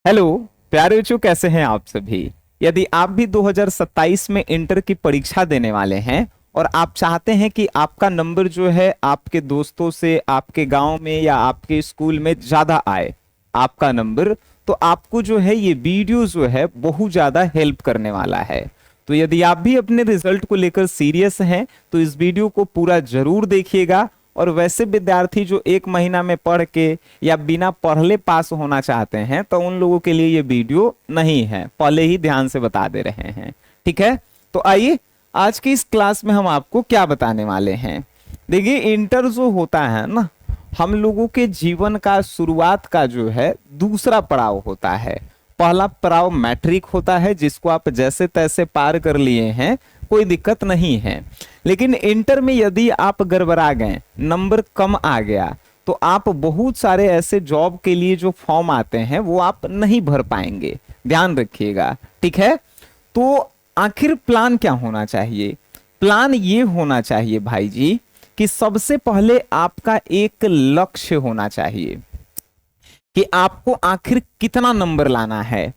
Hello प्यारे बच्चों, कैसे हैं आप सभी। यदि आप भी 2027 में इंटर की परीक्षा देने वाले हैं और आप चाहते हैं कि आपका नंबर जो है आपके दोस्तों से, आपके गांव में या आपके स्कूल में ज्यादा आए, आपका नंबर, तो आपको जो है ये वीडियो जो है बहुत ज्यादा हेल्प करने वाला है। तो यदि आप भी अपने रिजल्ट को लेकर सीरियस हैं तो इस वीडियो को पूरा जरूर देखिएगा। और वैसे विद्यार्थी जो एक महीना में पढ़ के या बिना पढ़ले पास होना चाहते हैं तो उन लोगों के लिए ये वीडियो नहीं है, पहले ही ध्यान से बता दे रहे हैं। ठीक है, तो आइए आज की इस क्लास में हम आपको क्या बताने वाले हैं। देखिए, इंटर जो होता है ना, हम लोगों के जीवन का शुरुआत का जो है दूसरा पड़ाव होता है। पहला पड़ाव मैट्रिक होता है, जिसको आप जैसे तैसे पार कर लिए हैं, कोई दिक्कत नहीं है। लेकिन इंटर में यदि आप गड़बड़ा गए, नंबर कम आ गया, तो आप बहुत सारे ऐसे जॉब के लिए जो फॉर्म आते हैं वो आप नहीं भर पाएंगे। ध्यान रखिएगा, ठीक है। तो आखिर प्लान क्या होना चाहिए? प्लान ये होना चाहिए भाई जी कि सबसे पहले आपका एक लक्ष्य होना चाहिए कि आपको आखिर कितना नंबर लाना है।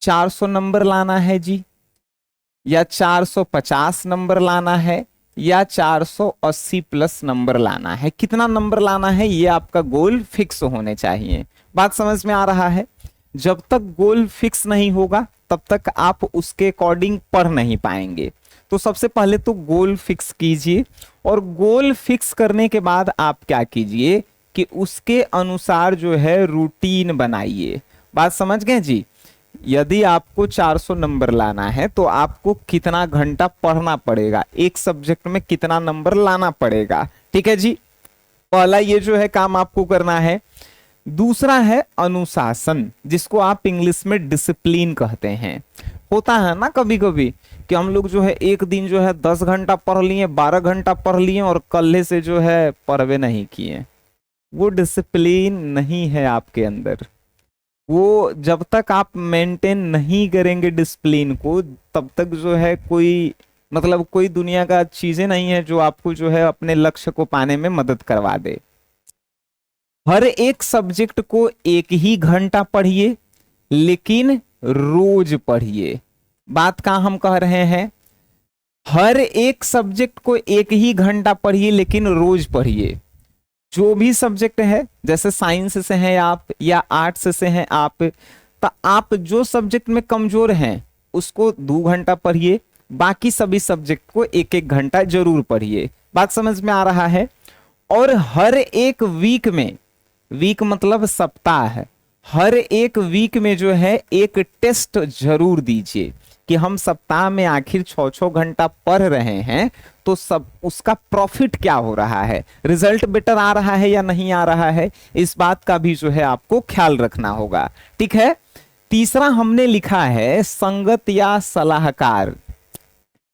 400 नंबर लाना है जी, या 450 नंबर लाना है, या 480 प्लस नंबर लाना है। कितना नंबर लाना है ये आपका गोल फिक्स होने चाहिए। बात समझ में आ रहा है? जब तक गोल फिक्स नहीं होगा तब तक आप उसके अकॉर्डिंग पढ़ नहीं पाएंगे। तो सबसे पहले तो गोल फिक्स कीजिए, और गोल फिक्स करने के बाद आप क्या कीजिए कि उसके अनुसार जो है रूटीन बनाइए। बात समझ गए जी? यदि आपको 400 नंबर लाना है तो आपको कितना घंटा पढ़ना पड़ेगा, एक सब्जेक्ट में कितना नंबर लाना पड़ेगा। ठीक है जी, पहला ये जो है काम आपको करना है। दूसरा है अनुशासन, जिसको आप इंग्लिश में डिसिप्लिन कहते हैं। होता है ना कभी कभी कि हम लोग जो है एक दिन जो है 10 घंटा पढ़ लिए, 12 घंटा पढ़ लिए और कल्ले से जो है पढ़वे नहीं किए। वो डिसिप्लिन नहीं है आपके अंदर। वो जब तक आप मेंटेन नहीं करेंगे डिसिप्लिन को, तब तक जो है कोई मतलब कोई दुनिया का चीजें नहीं है जो आपको जो है अपने लक्ष्य को पाने में मदद करवा दे। हर एक सब्जेक्ट को एक ही घंटा पढ़िए, लेकिन रोज पढ़िए। बात का हम कह रहे हैं, हर एक सब्जेक्ट को एक ही घंटा पढ़िए लेकिन रोज पढ़िए। जो भी सब्जेक्ट है, जैसे साइंस से हैं आप या आर्ट्स से हैं आप, तो आप जो सब्जेक्ट में कमजोर हैं उसको 2 घंटा पढ़िए, बाकी सभी सब्जेक्ट को एक एक घंटा जरूर पढ़िए। बात समझ में आ रहा है? और हर एक वीक में, वीक मतलब सप्ताह, हर एक वीक में जो है एक टेस्ट जरूर दीजिए कि हम सप्ताह में आखिर 6-6 घंटा पढ़ रहे हैं तो सब उसका प्रॉफिट क्या हो रहा है, रिजल्ट बेटर आ रहा है या नहीं आ रहा है, इस बात का भी जो है आपको ख्याल रखना होगा। ठीक है। तीसरा हमने लिखा है संगत या सलाहकार।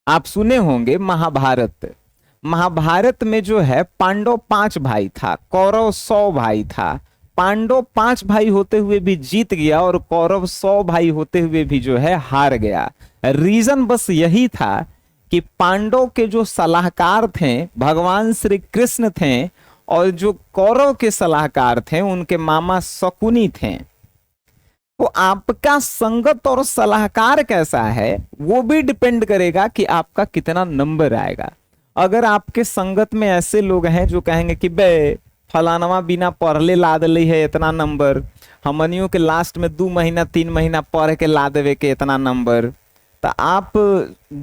आप सुने होंगे महाभारत। महाभारत में जो है पांडव 5 भाई था, कौरव 100 भाई था। पांडव 5 भाई होते हुए भी जीत गया और कौरव 100 भाई होते हुए भी जो है हार गया। रीजन बस यही था कि पांडव के जो सलाहकार थे भगवान श्री कृष्ण थे, और जो कौरव के सलाहकार थे उनके मामा शकुनी थे। तो आपका संगत और सलाहकार कैसा है वो भी डिपेंड करेगा कि आपका कितना नंबर आएगा। अगर आपके संगत में ऐसे लोग हैं जो कहेंगे कि बे फलानवा बिना पढ़ले ला दिली है इतना नंबर, हमनियों के लास्ट में 2 महीना 3 महीना पढ़ के ला देवे के इतना नंबर, तो आप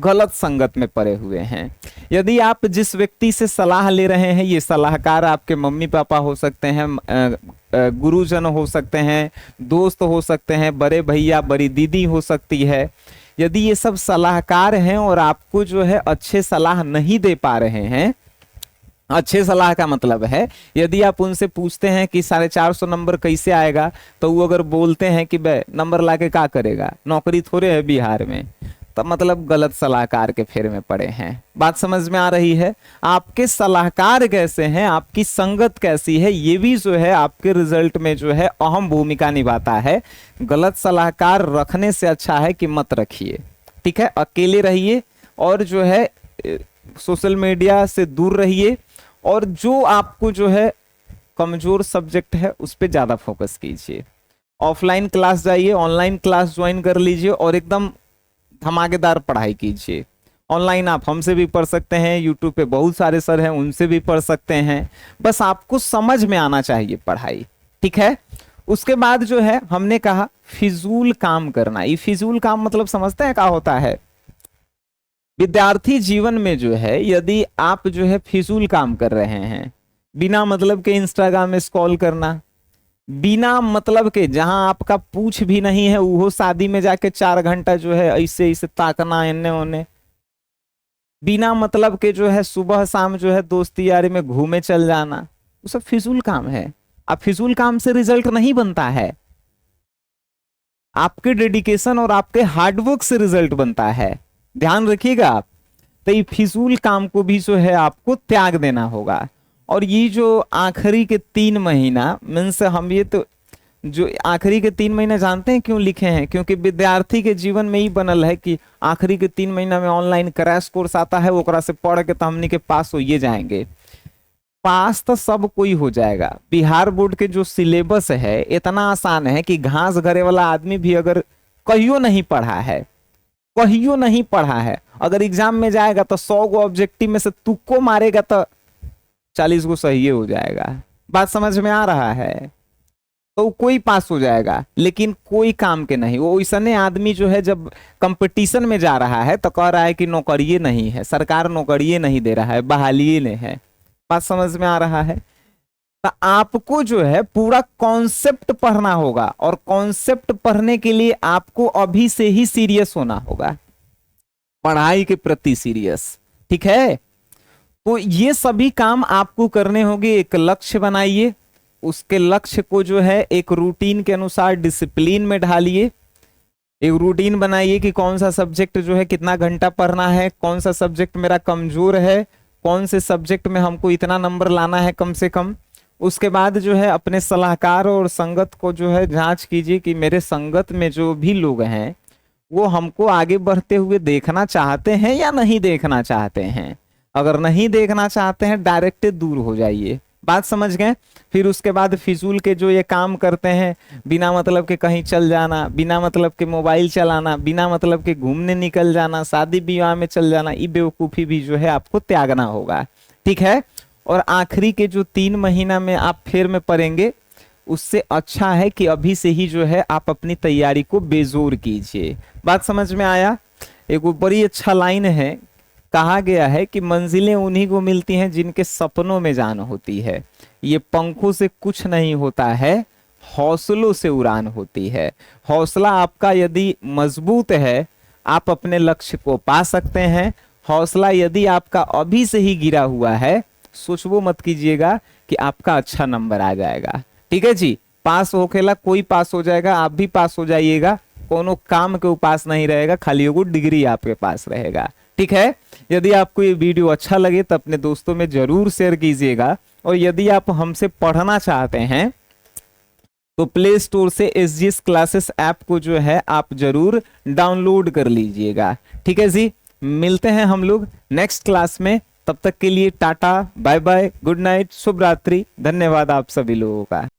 गलत संगत में पड़े हुए हैं। यदि आप जिस व्यक्ति से सलाह ले रहे हैं, ये सलाहकार आपके मम्मी पापा हो सकते हैं, गुरुजन हो सकते हैं, दोस्त हो सकते हैं, बड़े भैया बड़ी दीदी हो सकती है। यदि ये सब सलाहकार हैं और आपको जो है अच्छे सलाह नहीं दे पा रहे हैं, अच्छे सलाह का मतलब है यदि आप उनसे पूछते हैं कि 450 नंबर कैसे आएगा, तो वो अगर बोलते हैं कि बे नंबर लाके क्या करेगा, नौकरी थोड़े है बिहार में, तो मतलब गलत सलाहकार के फेर में पड़े हैं। बात समझ में आ रही है? आपके सलाहकार कैसे हैं, आपकी संगत कैसी है, ये भी जो है आपके रिजल्ट में जो है अहम भूमिका निभाता है। गलत सलाहकार रखने से अच्छा है कि मत रखिए। ठीक है, अकेले रहिए और जो है सोशल मीडिया से दूर रहिए, और जो आपको जो है कमजोर सब्जेक्ट है उस पर ज्यादा फोकस कीजिए। ऑफलाइन क्लास जाइए, ऑनलाइन क्लास ज्वाइन कर लीजिए और एकदम धमाकेदार पढ़ाई कीजिए। ऑनलाइन आप हमसे भी पढ़ सकते हैं, यूट्यूब पे बहुत सारे सर हैं उनसे भी पढ़ सकते हैं, बस आपको समझ में आना चाहिए पढ़ाई, ठीक है। उसके बाद जो है हमने कहा फिजूल काम करना। ये फिजूल काम मतलब समझते हैं क्या होता है? विद्यार्थी जीवन में जो है यदि आप जो है फिजूल काम कर रहे हैं, बिना मतलब के इंस्टाग्राम में स्क्रॉल करना, बिना मतलब के जहां आपका पूछ भी नहीं है वो शादी में जाके 4 घंटा जो है ऐसे ऐसे ताकना इन्ने ओने, बिना मतलब के जो है सुबह शाम जो है दोस्ती यारी में घूमे चल जाना, वो सब फिजूल काम है। अब फिजूल काम से रिजल्ट नहीं बनता है, आपके डेडिकेशन और आपके हार्डवर्क से रिजल्ट बनता है, ध्यान रखिएगा आप। तो ये फिजूल काम को भी जो है आपको त्याग देना होगा। और ये जो आखिरी के 3 महीना मीन्स हम ये तो जो आखिरी के 3 महीने जानते हैं क्यों लिखे हैं? क्योंकि विद्यार्थी के जीवन में ही बनल है कि आखिरी के 3 महीना में ऑनलाइन क्रैश कोर्स आता है, ओकरा से पढ़ के तो हमनी के पास हो ये जाएंगे। पास तो सब कोई हो जाएगा। बिहार बोर्ड के जो सिलेबस है इतना आसान है कि घास घरे वाला आदमी भी अगर कहियो नहीं पढ़ा है, कहियो नहीं पढ़ा है, अगर एग्जाम में जाएगा तो 100 गो ऑब्जेक्टिव में से तुक्को मारेगा तो 40 गो सही हो जाएगा। बात समझ में आ रहा है? तो कोई पास हो जाएगा, लेकिन कोई काम के नहीं। वो ऐसने आदमी जो है जब कंपटीशन में जा रहा है तो कह रहा है कि नौकरिये नहीं है, सरकार नौकरिये नहीं दे रहा है, बहाली नहीं है। बात समझ में आ रहा है? तो आपको जो है पूरा कॉन्सेप्ट पढ़ना होगा, और कॉन्सेप्ट पढ़ने के लिए आपको अभी से ही सीरियस होना होगा, पढ़ाई के प्रति सीरियस, ठीक है। तो ये सभी काम आपको करने होंगे। एक लक्ष्य बनाइए, उसके लक्ष्य को जो है एक रूटीन के अनुसार डिसिप्लिन में ढालिए। एक रूटीन बनाइए कि कौन सा सब्जेक्ट जो है कितना घंटा पढ़ना है, कौन सा सब्जेक्ट मेरा कमजोर है, कौन से सब्जेक्ट में हमको इतना नंबर लाना है कम से कम। उसके बाद जो है अपने सलाहकार और संगत को जो है जांच कीजिए कि मेरे संगत में जो भी लोग हैं वो हमको आगे बढ़ते हुए देखना चाहते हैं या नहीं देखना चाहते हैं। अगर नहीं देखना चाहते हैं डायरेक्ट दूर हो जाइए। बात समझ गए? फिर उसके बाद फिजूल के जो ये काम करते हैं, बिना मतलब के कहीं चल जाना, बिना मतलब के मोबाइल चलाना, बिना मतलब के घूमने निकल जाना, शादी विवाह में चल जाना, ये बेवकूफ़ी भी जो है आपको त्यागना होगा, ठीक है। और आखिरी के जो 3 महीना में आप फेर में पढ़ेंगे, उससे अच्छा है कि अभी से ही जो है आप अपनी तैयारी को बेजोर कीजिए। बात समझ में आया? एक बड़ी अच्छा लाइन है, कहा गया है कि मंजिलें उन्हीं को मिलती हैं जिनके सपनों में जान होती है। ये पंखों से कुछ नहीं होता है, हौसलों से उड़ान होती है। हौसला आपका यदि मजबूत है, आप अपने लक्ष्य को पा सकते हैं। हौसला यदि आपका अभी से ही गिरा हुआ है, सोचबो मत कीजिएगा कि आपका अच्छा नंबर आ जाएगा, ठीक है जी। पास होखेला कोई पास हो जाएगा, आप भी पास हो जाइएगा, कोनो काम के पास नहीं रहेगा, खाली एगो डिग्री आपके पास रहेगा, ठीक है। यदि आपको ये वीडियो अच्छा लगे तो अपने दोस्तों में जरूर शेयर कीजिएगा। और यदि आप हमसे पढ़ना चाहते हैं तो प्ले स्टोर से SGS क्लासेस ऐप को जो है आप जरूर डाउनलोड कर लीजिएगा, ठीक है जी। मिलते हैं हम लोग नेक्स्ट क्लास में, तब तक के लिए ta ta bye bye, good night, शुभ रात्रि, धन्यवाद आप सभी लोगों का।